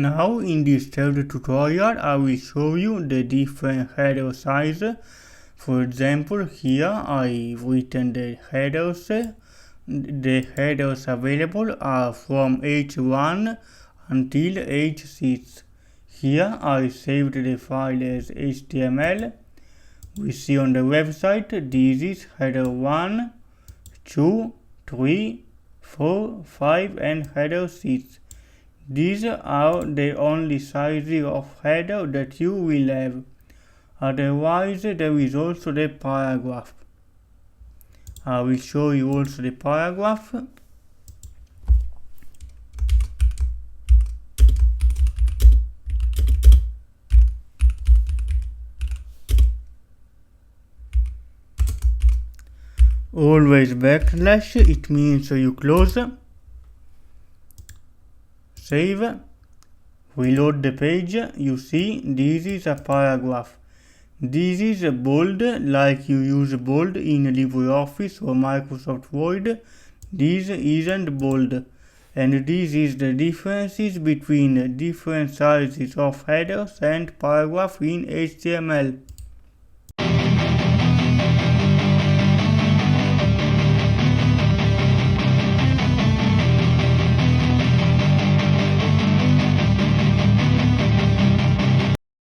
Now in this third tutorial I will show you the different header size. For example, here I've written the headers. The headers available are from H1 until H6. Here I saved the file as HTML. We see on the website this is header 1, 2, 3, 4, 5 and header 6. These are the only sizes of header that you will have. Otherwise, there is also the paragraph. I will show you also the paragraph. Always backslash, it means you close. Save. Reload the page. You see this is a paragraph. This is bold, like you use bold in LibreOffice or Microsoft Word. This isn't bold. And this is the differences between different sizes of headers and paragraph in HTML.